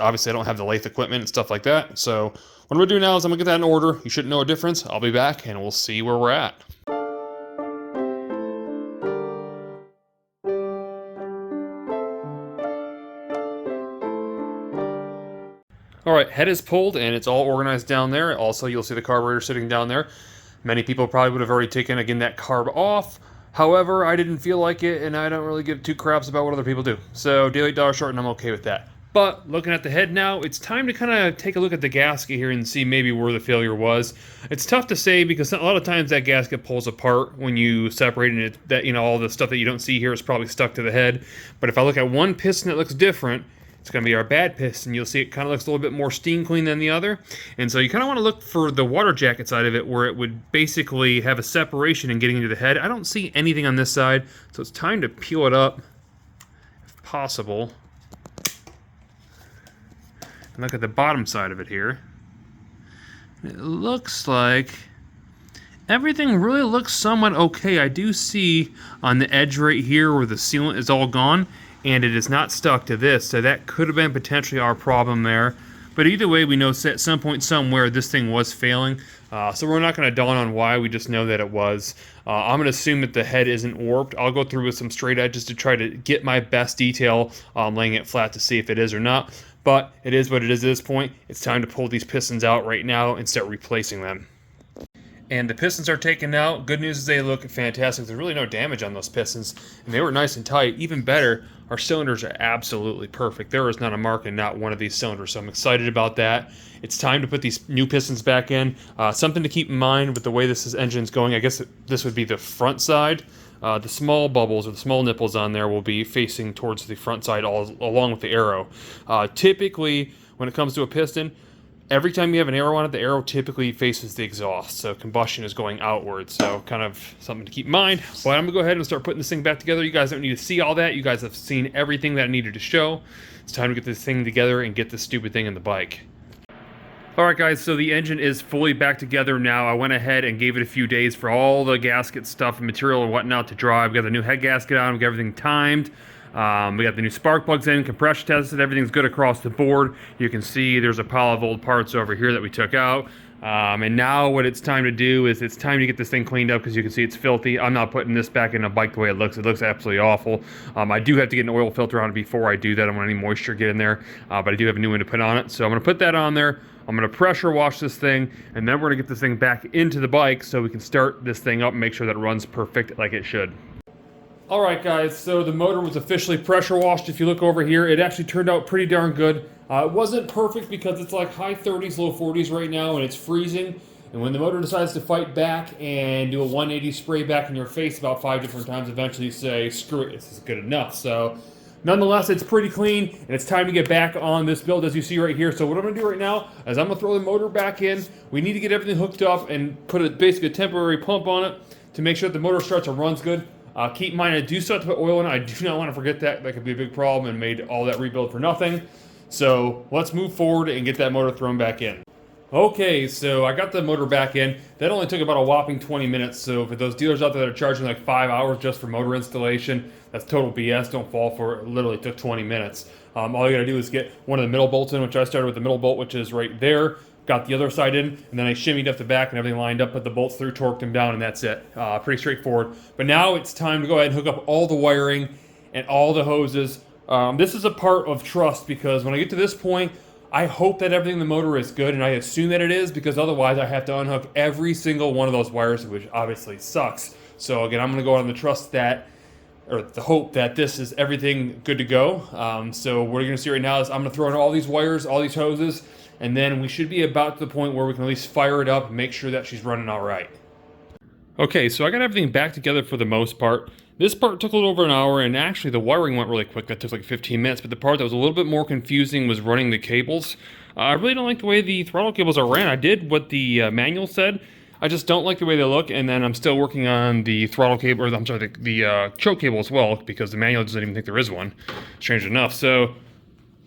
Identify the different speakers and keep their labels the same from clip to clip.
Speaker 1: Obviously, I don't have the lathe equipment and stuff like that. So what I'm going to do now is I'm going to get that in order. You shouldn't know a difference. I'll be back, and we'll see where we're at. All right, head is pulled, and it's all organized down there. Also, you'll see the carburetor sitting down there. Many people probably would have already taken, again, that carb off. However, I didn't feel like it, and I don't really give two craps about what other people do. So, day late, dollar short, and I'm okay with that. But looking at the head now, it's time to kind of take a look at the gasket here and see maybe where the failure was. It's tough to say because a lot of times that gasket pulls apart when you separate it. That, you know, all the stuff that you don't see here is probably stuck to the head. But if I look at one piston that looks different, it's going to be our bad piston. You'll see it kind of looks a little bit more steam clean than the other. And so you kind of want to look for the water jacket side of it where it would basically have a separation in getting into the head. I don't see anything on this side, so it's time to peel it up if possible. And look at the bottom side of it here. It looks like everything really looks somewhat okay. I do see on the edge right here where the sealant is all gone, and it is not stuck to this, so that could have been potentially our problem there. But either way, we know at some point somewhere this thing was failing, so we're not going to dawn on why, we just know that it was. I'm going to assume that the head isn't warped. I'll go through with some straight edges to try to get my best detail laying it flat to see if it is or not. But it is what it is at this point. It's time to pull these pistons out right now and start replacing them. And the pistons are taken out. Good news is they look fantastic. There's really no damage on those pistons, and they were nice and tight. Even better, our cylinders are absolutely perfect. There is not a mark in not one of these cylinders, so I'm excited about that. It's time to put these new pistons back in. Something to keep in mind with the way this engine's going, I guess this would be the front side. The small bubbles or the small nipples on there will be facing towards the front side along with the arrow. Typically, when it comes to a piston, every time you have an arrow on it, the arrow typically faces the exhaust, so combustion is going outward, so kind of something to keep in mind. But I'm going to go ahead and start putting this thing back together. You guys don't need to see all that. You guys have seen everything that I needed to show. It's time to get this thing together and get this stupid thing in the bike. Alright guys, so the engine is fully back together now. I went ahead and gave it a few days for all the gasket stuff and material and whatnot to dry. We got the new head gasket on, we got everything timed. We got the new spark plugs in, compression tested, everything's good across the board. You can see there's a pile of old parts over here that we took out. And now what it's time to do is it's time to get this thing cleaned up because you can see it's filthy. I'm not putting this back in a bike the way it looks. It looks absolutely awful. I do have to get an oil filter on it before I do that. I don't want any moisture get in there, but I do have a new one to put on it. So I'm going to put that on there. I'm going to pressure wash this thing, and then we're going to get this thing back into the bike so we can start this thing up and make sure that it runs perfect like it should. Alright guys, so the motor was officially pressure washed. If you look over here, it actually turned out pretty darn good. It wasn't perfect because it's like high 30s, low 40s right now, and it's freezing. And when the motor decides to fight back and do a 180 spray back in your face about 5 different times, eventually you say, screw it, this is good enough. So, nonetheless, it's pretty clean, and it's time to get back on this build as you see right here. So what I'm going to do right now is I'm going to throw the motor back in. We need to get everything hooked up and put basically a temporary pump on it to make sure that the motor starts and runs good. Keep in mind, I do still have to put oil in it. I do not want to forget that. That could be a big problem and made all that rebuild for nothing. So let's move forward and get that motor thrown back in. Okay, so I got the motor back in. That only took about a whopping 20 minutes. So for those dealers out there that are charging like 5 hours just for motor installation, that's total BS. Don't fall for it. It literally took 20 minutes. All you gotta do is get one of the middle bolts in, which I started with the middle bolt, which is right there. Got the other side in, and then I shimmied up the back and everything lined up, put the bolts through, torqued them down, and that's it. Pretty straightforward. But now it's time to go ahead and hook up all the wiring and all the hoses. This is a part of trust because when I get to this point, I hope that everything in the motor is good, and I assume that it is because otherwise I have to unhook every single one of those wires, which obviously sucks. So again, I'm going to go on the trust that, or the hope that this is everything good to go. So what you're going to see right now is I'm going to throw in all these wires, all these hoses, and then we should be about to the point where we can at least fire it up and make sure that she's running all right. Okay, so I got everything back together for the most part. This part took a little over an hour, and actually the wiring went really quick. That took like 15 minutes, but the part that was a little bit more confusing was running the cables. I really don't like the way the throttle cables are ran. I did what the manual said. I just don't like the way they look, and then I'm still working on the throttle cable, or I'm sorry, the choke cable as well, because the manual doesn't even think there is one, strange enough. So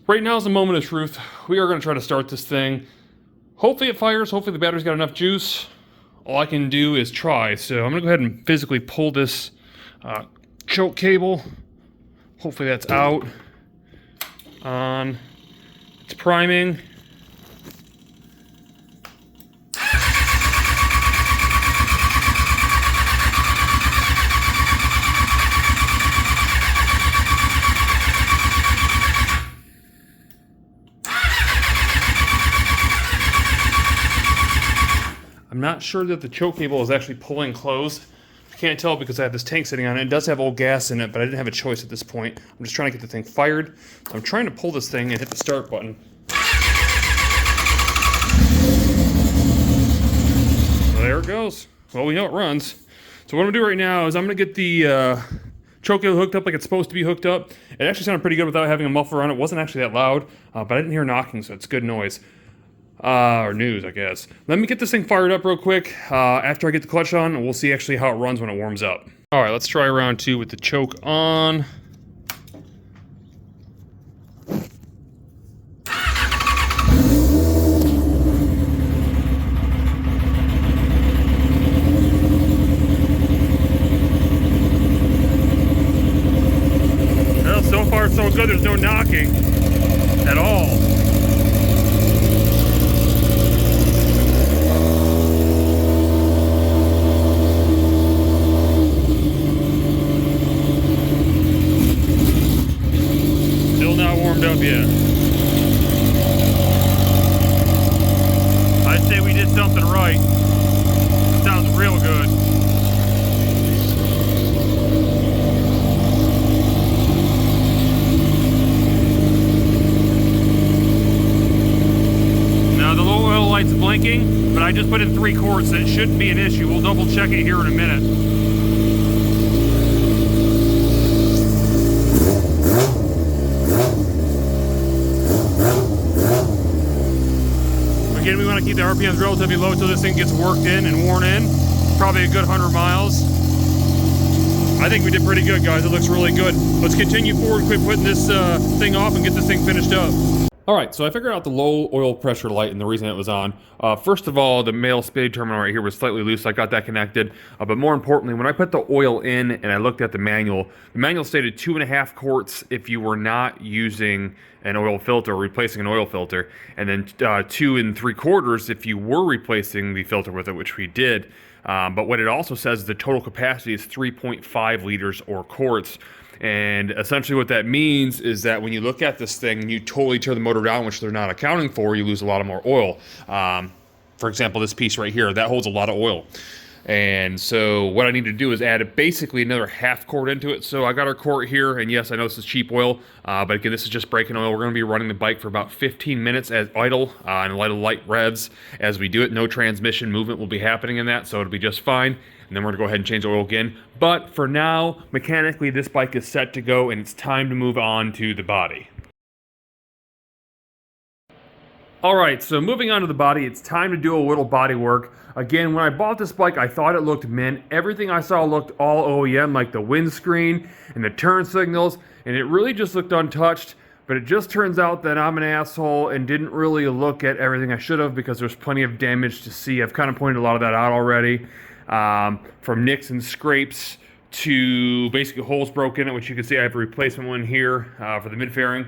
Speaker 1: right now is the moment of truth. We are going to try to start this thing. Hopefully it fires. Hopefully the battery's got enough juice. All I can do is try. So I'm going to go ahead and physically pull this choke cable. Hopefully that's out. On. It's priming. I'm not sure that the choke cable is actually pulling closed. I can't tell because I have this tank sitting on it. It does have old gas in it, but I didn't have a choice at this point. I'm just trying to get the thing fired. I'm trying to pull this thing and hit the start button. Well, there it goes. Well, we know it runs. So what I'm gonna do right now is I'm gonna get the choke cable hooked up like it's supposed to be hooked up. It actually sounded pretty good without having a muffler on it. It wasn't actually that loud, but I didn't hear knocking, so it's good noise. Or news, I guess. Let me get this thing fired up real quick. After I get the clutch on, and we'll see actually how it runs when it warms up. All right, let's try round 2 with the choke on. Well, so far so good. There's no knocking at all. Up yet. I'd say we did something right. Sounds real good. Now the low oil light's blinking, but I just put in 3 quarts, so it shouldn't be an issue. We'll double check it here in a minute. Again, we want to keep the RPMs relatively low until this thing gets worked in and worn in. Probably a good 100 miles. I think we did pretty good, guys. It looks really good. Let's continue forward, quit putting this thing off and get this thing finished up. All right, so I figured out the low oil pressure light and the reason it was on. First of all, the male spade terminal right here was slightly loose, so I got that connected. But more importantly, when I put the oil in and I looked at the manual stated 2.5 quarts if you were not using an oil filter or replacing an oil filter, and then 2 3/4 if you were replacing the filter with it, which we did. But what it also says is the total capacity is 3.5 liters or quarts. And essentially what that means is that when you look at this thing and you totally tear the motor down, which they're not accounting for, you lose a lot of more oil. For example, this piece right here, that holds a lot of oil. And so what I need to do is add basically another 1/2 quart into it. So I got our quart here, and yes, I know this is cheap oil, but again, this is just braking oil. We're going to be running the bike for about 15 minutes at idle and light revs as we do it. No transmission movement will be happening in that, so it'll be just fine. And then we're going to go ahead and change the oil again. But for now, mechanically, this bike is set to go, and it's time to move on to the body. All right, so moving on to the body, it's time to do a little body work. Again, when I bought this bike, I thought it looked mint. Everything I saw looked all OEM, like the windscreen and the turn signals, and it really just looked untouched. But it just turns out that I'm an asshole and didn't really look at everything I should have because there's plenty of damage to see. I've kind of pointed a lot of that out already. From nicks and scrapes to basically holes broken in it, which you can see I have a replacement one here for the mid-fairing.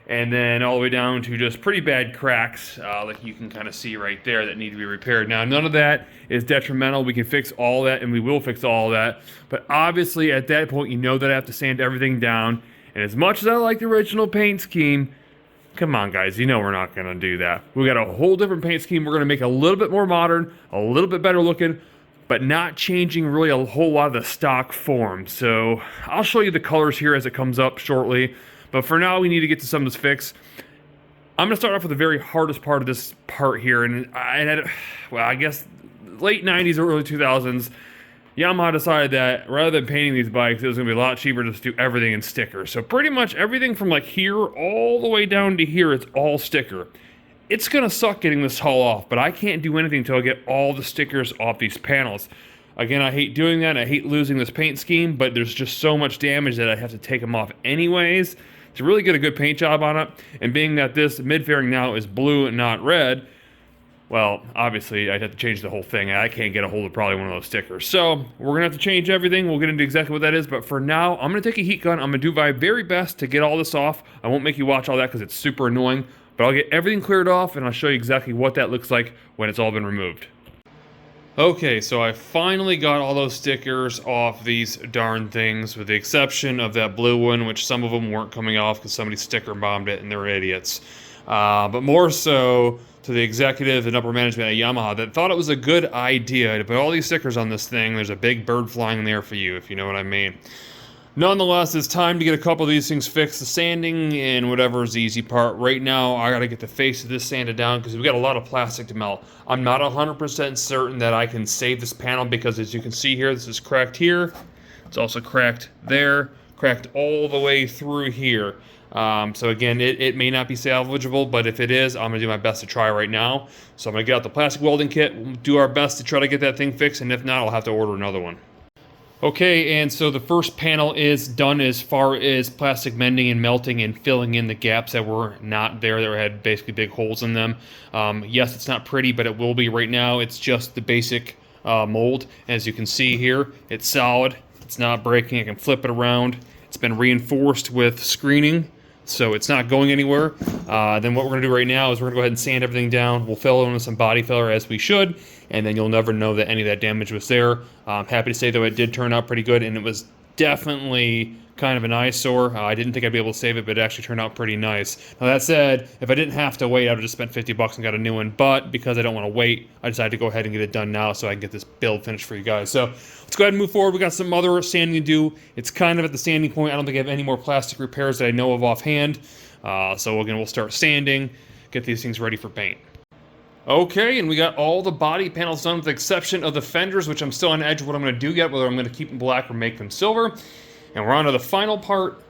Speaker 1: And then all the way down to just pretty bad cracks, like you can kind of see right there, that need to be repaired. Now, none of that is detrimental. We can fix all that, and we will fix all that. But obviously, at that point, you know that I have to sand everything down. And as much as I like the original paint scheme, come on, guys, you know we're not going to do that. We got a whole different paint scheme. We're going to make it a little bit more modern, a little bit better looking, but not changing really a whole lot of the stock form. So I'll show you the colors here as it comes up shortly. But for now, we need to get to some of this fix. I'm going to start off with the very hardest part of this part here. And I guess late 90s or early 2000s, Yamaha decided that rather than painting these bikes, it was going to be a lot cheaper to just do everything in sticker. So pretty much everything from like here all the way down to here, it's all sticker. It's going to suck getting this hull off, but I can't do anything until I get all the stickers off these panels. Again, I hate doing that. I hate losing this paint scheme, but there's just so much damage that I have to take them off anyways to really get a good paint job on it. And being that this mid-fairing now is blue and not red, well, obviously I'd have to change the whole thing. I can't get a hold of probably one of those stickers. So we're going to have to change everything. We'll get into exactly what that is. But for now, I'm going to take a heat gun. I'm going to do my very best to get all this off. I won't make you watch all that because it's super annoying. But I'll get everything cleared off and I'll show you exactly what that looks like when it's all been removed. Okay, so I finally got all those stickers off these darn things, with the exception of that blue one, which some of them weren't coming off because somebody sticker bombed it and they're idiots. But more so to the executive and upper management at Yamaha that thought it was a good idea to put all these stickers on this thing. There's a big bird flying in the air for you, if you know what I mean. Nonetheless, it's time to get a couple of these things fixed. The sanding and whatever is the easy part. Right now, I got to get the face of this sanded down because we've got a lot of plastic to melt. I'm not 100% certain that I can save this panel because, as you can see here, this is cracked here. It's also cracked there, cracked all the way through here. So again, it may not be salvageable, but if it is, I'm going to do my best to try right now. So I'm going to get out the plastic welding kit, we'll do our best to try to get that thing fixed, and if not, I'll have to order another one. Okay, and so the first panel is done as far as plastic mending and melting and filling in the gaps that were not there, that had basically big holes in them. Yes, it's not pretty, but it will be right now. It's just the basic mold. As you can see here, it's solid. It's not breaking. I can flip it around. It's been reinforced with screening, so it's not going anywhere. Then what we're going to do right now is we're going to go ahead and sand everything down. We'll fill it in with some body filler as we should, and then you'll never know that any of that damage was there. I'm happy to say, though, it did turn out pretty good, and it was definitely kind of an eyesore. I didn't think I'd be able to save it, but it actually turned out pretty nice. Now, that said, if I didn't have to wait, I would have just spent 50 bucks and got a new one, but because I don't want to wait, I decided to go ahead and get it done now so I can get this build finished for you guys. So let's go ahead and move forward. We got some other sanding to do. It's kind of at the sanding point. I don't think I have any more plastic repairs that I know of offhand. So again, we'll start sanding, get these things ready for paint. Okay, and we got all the body panels done with the exception of the fenders, which I'm still on edge of what I'm going to do yet, whether I'm going to keep them black or make them silver. And we're on to the final part,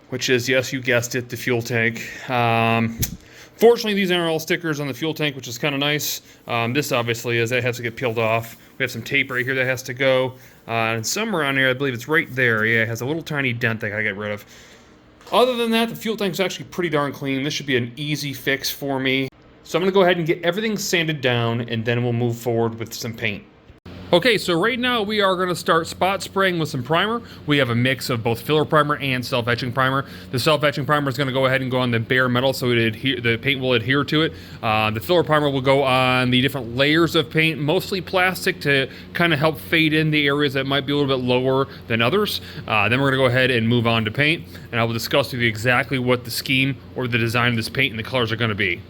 Speaker 1: which is, yes, you guessed it, the fuel tank. Fortunately, these aren't all stickers on the fuel tank, which is kind of nice. This obviously is. That has to get peeled off. We have some tape right here that has to go. And somewhere around here, I believe it's right there. Yeah, it has a little tiny dent that I gotta get rid of. Other than that, the fuel tank's actually pretty darn clean. This should be an easy fix for me. So I'm going to go ahead and get everything sanded down, and then we'll move forward with some paint. Okay, so right now we are going to start spot spraying with some primer. We have a mix of both filler primer and self-etching primer. The self-etching primer is going to go ahead and go on the bare metal, so the paint will adhere to it. The filler primer will go on the different layers of paint, mostly plastic, to kind of help fade in the areas that might be a little bit lower than others. Then we're going to go ahead and move on to paint, and I will discuss with you exactly what the scheme or the design of this paint and the colors are going to be.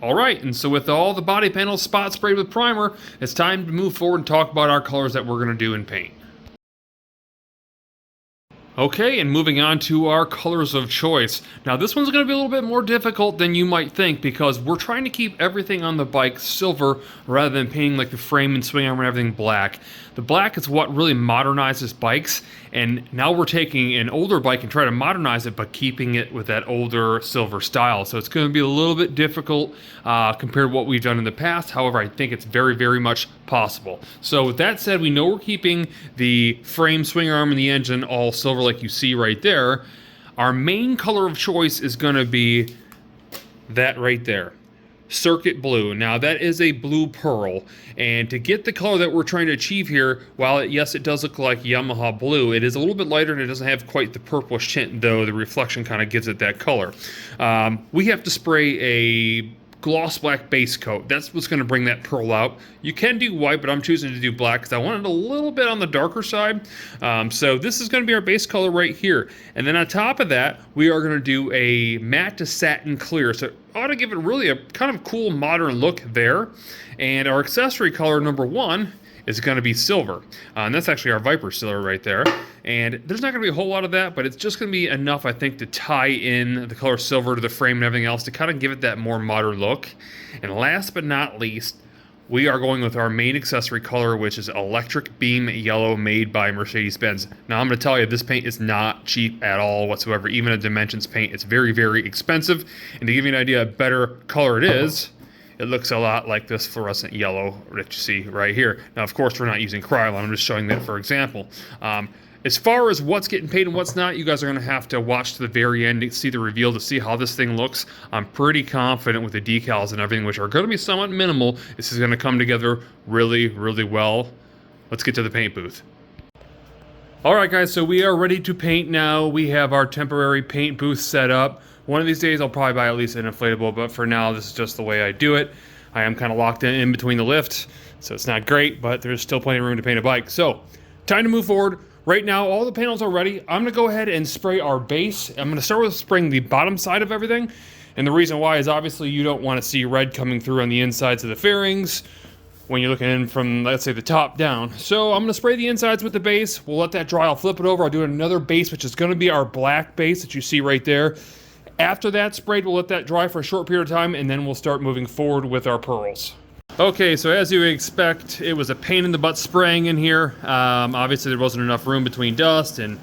Speaker 1: Alright, and so with all the body panels spot sprayed with primer, it's time to move forward and talk about our colors that we're going to do in paint. Okay, and moving on to our colors of choice. Now this one's going to be a little bit more difficult than you might think because we're trying to keep everything on the bike silver rather than painting like the frame and swing arm and everything black. The black is what really modernizes bikes, and now we're taking an older bike and trying to modernize it but keeping it with that older silver style. So it's going to be a little bit difficult compared to what we've done in the past. However, I think it's very, very much possible. So with that said, we know we're keeping the frame, swing arm, and the engine all silver like you see right there. Our main color of choice is going to be that right there, circuit blue. Now that is a blue pearl, and to get the color that we're trying to achieve here, while yes, it does look like Yamaha blue, it is a little bit lighter and it doesn't have quite the purplish tint, though the reflection kind of gives it that color. We have to spray a gloss black base coat. That's what's going to bring that pearl out. You can do white, but I'm choosing to do black because I want it a little bit on the darker side. So this is going to be our base color right here. And then on top of that, we are going to do a matte to satin clear. So it ought to give it really a kind of cool modern look there. And our accessory color number one is going to be silver. And that's actually our Viper silver right there. And there's not going to be a whole lot of that, but it's just going to be enough, I think, to tie in the color silver to the frame and everything else to kind of give it that more modern look. And last but not least, we are going with our main accessory color, which is electric beam yellow, made by Mercedes-Benz. Now I'm going to tell you, this paint is not cheap at all whatsoever. Even a Dimensions paint, it's very, very expensive. And to give you an idea of better color it is, it looks a lot like this fluorescent yellow that you see right here. Now, of course, we're not using Krylon. I'm just showing that for example. As far as what's getting paid and what's not, you guys are going to have to watch to the very end to see the reveal, to see how this thing looks. I'm pretty confident with the decals and everything, which are going to be somewhat minimal. This is going to come together really, really well. Let's get to the paint booth. Alright guys, so we are ready to paint now. We have our temporary paint booth set up. One of these days I'll probably buy at least an inflatable, but for now this is just the way I do it. I am kind of locked in between the lift, so it's not great, but there's still plenty of room to paint a bike. So, time to move forward. Right now, all the panels are ready. I'm going to go ahead and spray our base. I'm going to start with spraying the bottom side of everything. And the reason why is obviously you don't want to see red coming through on the insides of the fairings when you're looking in from, let's say, the top down. So I'm going to spray the insides with the base. We'll let that dry. I'll flip it over. I'll do another base, which is going to be our black base that you see right there. After that sprayed, we'll let that dry for a short period of time, and then we'll start moving forward with our pearls. Okay, so as you would expect, it was a pain in the butt spraying in here. Obviously, there wasn't enough room between dust and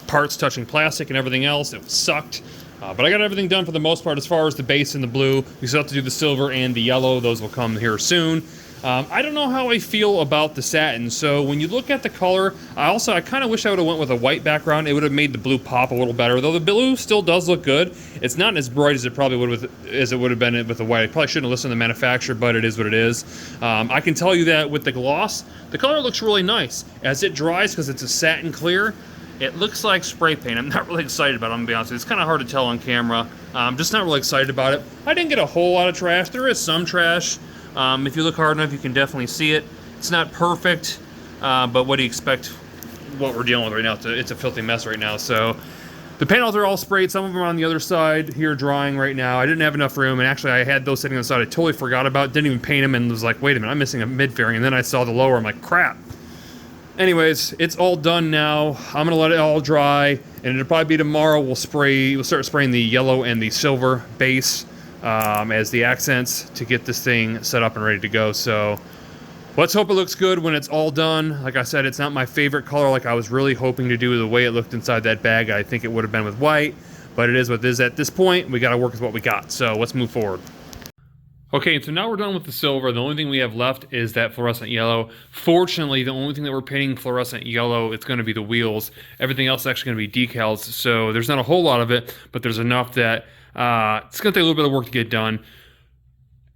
Speaker 1: parts touching plastic and everything else. It sucked. But I got everything done for the most part as far as the base and the blue. We still have to do the silver and the yellow. Those will come here soon. I don't know how I feel about the satin. So when you look at the color, I kind of wish I would have went with a white background. It would have made the blue pop a little better, though the blue still does look good. It's not as bright as it probably would have been with the white. I probably shouldn't have listened to the manufacturer, but it is what it is. I can tell you that with the gloss, the color looks really nice. As it dries, because it's a satin clear, it looks like spray paint. I'm not really excited about it, I'm gonna be honest with you. It's kind of hard to tell on camera. I'm just not really excited about it. I didn't get a whole lot of trash. There is some trash. If you look hard enough, you can definitely see it. It's not perfect, but what do you expect? What we're dealing with right now, it's a filthy mess right now. So the panels are all sprayed. Some of them are on the other side here drying right now. I didn't have enough room, and actually I had those sitting on the side. I totally forgot about, didn't even paint them, and was like, wait a minute, I'm missing a mid-fairing. And then I saw the lower, I'm like, crap. Anyways, it's all done now. I'm gonna let it all dry, and it'll probably be tomorrow. We'll start spraying the yellow and the silver base as the accents to get this thing set up and ready to go. So let's hope it looks good when it's all done. Like I said, it's not my favorite color like I was really hoping to do the way it looked inside that bag. I think it would have been with white, but it is what it is at this point. We got to work with what we got. So let's move forward. Okay, so now we're done with the silver. The only thing we have left is that fluorescent yellow. Fortunately, the only thing that we're painting fluorescent yellow, it's going to be the wheels. Everything else is actually going to be decals, so there's not a whole lot of it, but there's enough that it's going to take a little bit of work to get done.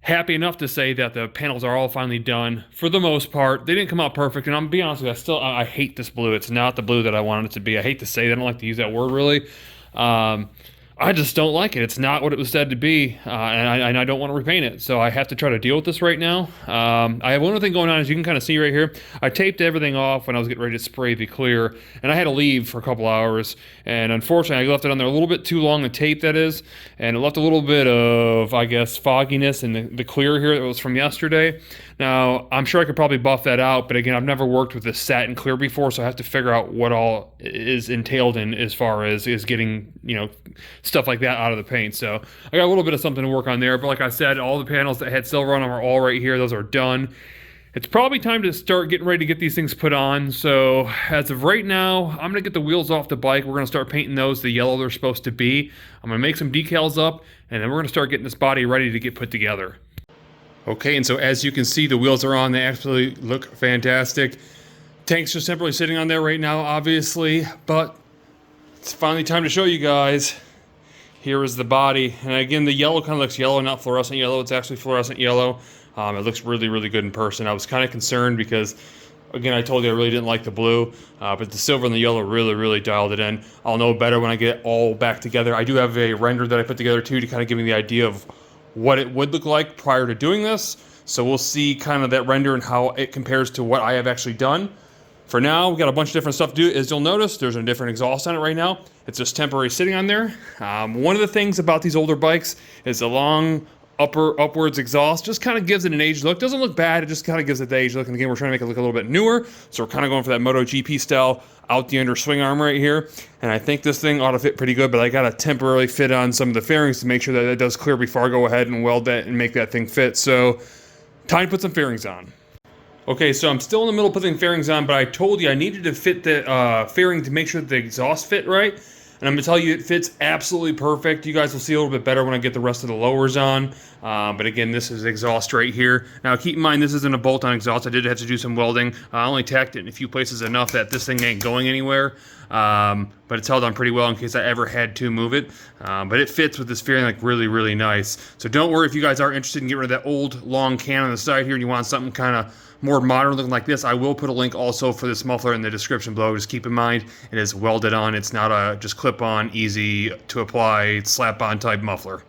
Speaker 1: Happy enough to say that the panels are all finally done for the most part. They didn't come out perfect, and I'm gonna be honest with you, I hate this blue. It's not the blue that I wanted it to be. I hate to say that. I don't like to use that word really. I just don't like it. It's not what it was said to be, and I don't want to repaint it, so I have to try to deal with this right now. I have one other thing going on, as you can kind of see right here. I taped everything off when I was getting ready to spray the clear, and I had to leave for a couple hours, and unfortunately I left it on there a little bit too long, the tape that is, and it left a little bit of, I guess, fogginess in the clear here that was from yesterday. Now, I'm sure I could probably buff that out, but again, I've never worked with this satin clear before, so I have to figure out what all is entailed in as far as is getting, stuff like that out of the paint. So I got a little bit of something to work on there, but like I said, all the panels that had silver on them are all right here. Those are done. It's probably time to start getting ready to get these things put on. So as of right now, I'm gonna get the wheels off the bike. We're gonna start painting those the yellow they're supposed to be. I'm gonna make some decals up, and then we're gonna start getting this body ready to get put together. Okay, and so as you can see, the wheels are on. They absolutely look fantastic. Tank's just simply sitting on there right now, obviously, but it's finally time to show you guys. Here is the body, and again, the yellow kind of looks yellow, not fluorescent yellow. It's actually fluorescent yellow. It looks really, really good in person. I was kind of concerned because, again, I told you I really didn't like the blue, but the silver and the yellow really, really dialed it in. I'll know better when I get it all back together. I do have a render that I put together too to kind of give me the idea of what it would look like prior to doing this. So we'll see kind of that render and how it compares to what I have actually done. For now, we've got a bunch of different stuff to do. As you'll notice, there's a different exhaust on it right now. It's just temporary sitting on there. One of the things about these older bikes is the long upwards exhaust just kind of gives it an aged look. Doesn't look bad, it just kind of gives it the aged look. And again, we're trying to make it look a little bit newer. So we're kind of going for that MotoGP style out the under swing arm right here. And I think this thing ought to fit pretty good, but I got to temporarily fit on some of the fairings to make sure that it does clear before I go ahead and weld that and make that thing fit. So time to put some fairings on. Okay, so I'm still in the middle of putting fairings on, but I told you I needed to fit the fairing to make sure that the exhaust fit right. And I'm going to tell you, it fits absolutely perfect. You guys will see a little bit better when I get the rest of the lowers on. But again, this is exhaust right here. Now, keep in mind, this isn't a bolt-on exhaust. I did have to do some welding. I only tacked it in a few places enough that this thing ain't going anywhere. but it's held on pretty well in case I ever had to move it. But it fits with this fairing like really nice. So don't worry if you guys are interested in getting rid of that old long can on the side here and you want something kind of more modern looking like this. I will put a link also for this muffler in the description below. Just keep in mind it is welded on. It's not a just clip on, easy to apply, slap on type muffler.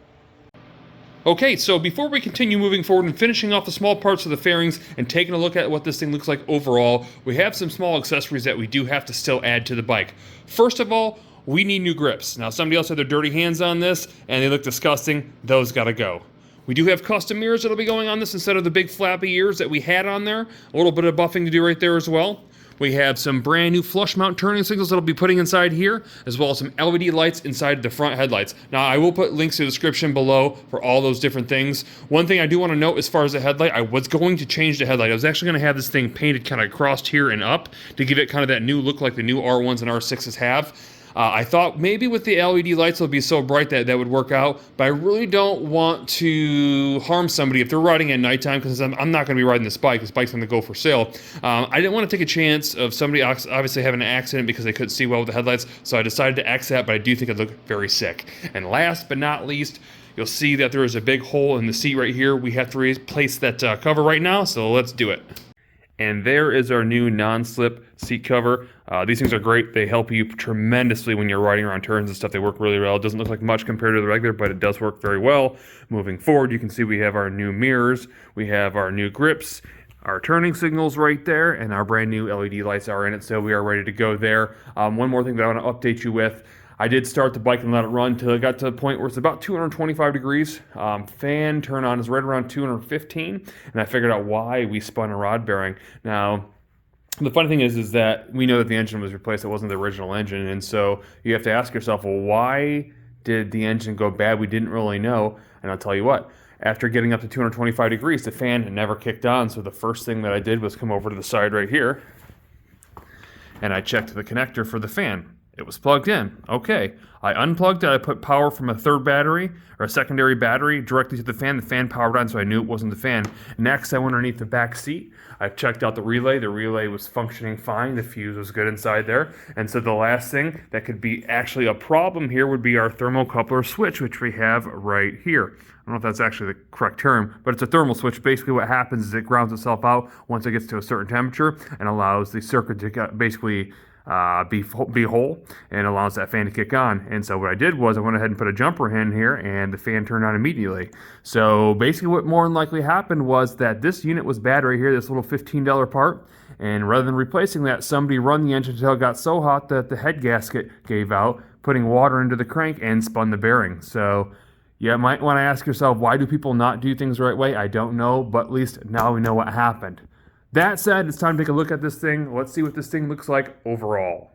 Speaker 1: Okay, so before we continue moving forward and finishing off the small parts of the fairings and taking a look at what this thing looks like overall, we have some small accessories that we do have to still add to the bike. First of all, we need new grips. Now, somebody else had their dirty hands on this and they look disgusting. Those gotta go. We do have custom mirrors that'll be going on this instead of the big flappy ears that we had on there. A little bit of buffing to do right there as well. We have some brand new flush mount turning signals that I'll be putting inside here, as well as some LED lights inside the front headlights. Now, I will put links in the description below for all those different things. One thing I do want to note as far as the headlight, I was going to change the headlight. I was actually going to have this thing painted kind of crossed here and up to give it kind of that new look like the new R1s and R6s have. I thought maybe with the LED lights it'll be so bright that would work out, but I really don't want to harm somebody if they're riding at nighttime, because I'm not going to be riding this bike. This bike's going to go for sale. I didn't want to take a chance of somebody obviously having an accident because they couldn't see well with the headlights, so I decided to X that, but I do think it'd look very sick. And last but not least, you'll see that there is a big hole in the seat right here. We have to replace that cover right now, so let's do it. And there is our new non-slip seat cover. These things are great. They help you tremendously when you're riding around turns and stuff. They work really well. It doesn't look like much compared to the regular, but it does work very well. Moving forward, you can see we have our new mirrors. We have our new grips, our turning signals right there, and our brand new LED lights are in it, so we are ready to go there. One more thing that I want to update you with. I did start the bike and let it run until it got to the point where it's about 225 degrees. Fan turn on is right around 215, and I figured out why we spun a rod bearing. Now, the funny thing is that we know that the engine was replaced. It wasn't the original engine, and so you have to ask yourself, well, why did the engine go bad? We didn't really know, and I'll tell you what. After getting up to 225 degrees, the fan never kicked on, so the first thing that I did was come over to the side right here, and I checked the connector for the fan. It was plugged in. Okay. I unplugged it. I put power from a third battery or a secondary battery directly to the fan. The fan powered on, so I knew it wasn't the fan. Next, I went underneath the back seat. I checked out the relay. The relay was functioning fine. The fuse was good inside there. And so the last thing that could be actually a problem here would be our thermocoupler switch, which we have right here. I don't know if that's actually the correct term, but it's a thermal switch. Basically what happens is it grounds itself out once it gets to a certain temperature and allows the circuit to basically be whole and allows that fan to kick on. And so what I did was I went ahead and put a jumper in here and the fan turned on immediately. So basically what more than likely happened was that this unit was bad right here, this little $15 part, and rather than replacing that, somebody run the engine until it got so hot that the head gasket gave out, putting water into the crank and spun the bearing. So you might want to ask yourself, why do people not do things the right way? I don't know, but at least now we know what happened. That said, it's time to take a look at this thing. Let's see what this thing looks like overall.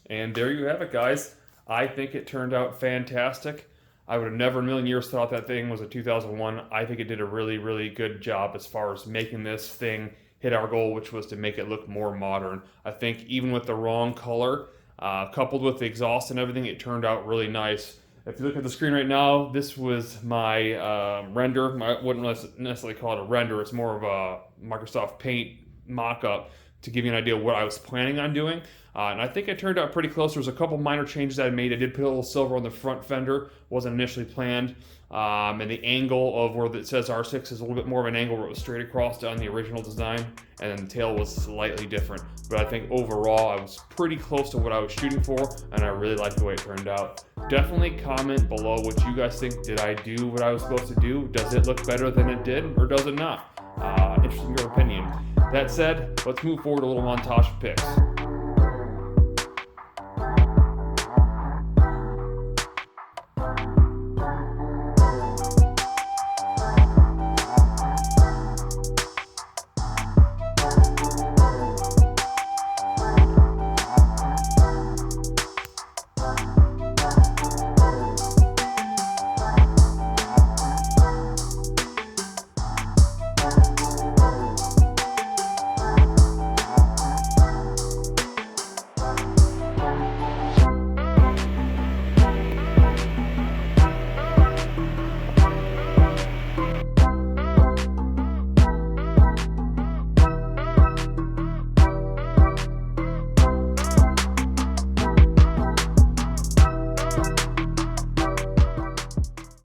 Speaker 1: And there you have it, guys. I think it turned out fantastic. I would have never in a million years thought that thing was a 2001. I think it did a really good job as far as making this thing hit our goal, which was to make it look more modern. I think even with the wrong color, coupled with the exhaust and everything, it turned out really nice. If you look at the screen right now, this was my render. I wouldn't necessarily call it a render. It's more of a Microsoft Paint mock-up to give you an idea of what I was planning on doing. And I think it turned out pretty close. There was a couple minor changes that I made. I did put a little silver on the front fender. Wasn't initially planned. And the angle of where it says R6 is a little bit more of an angle where it was straight across on the original design. And then the tail was slightly different. But I think overall I was pretty close to what I was shooting for, and I really like the way it turned out. Definitely comment below what you guys think. Did I do what I was supposed to do? Does it look better than it did, or does it not? Interested in your opinion. That said, let's move forward to a little montage of pics.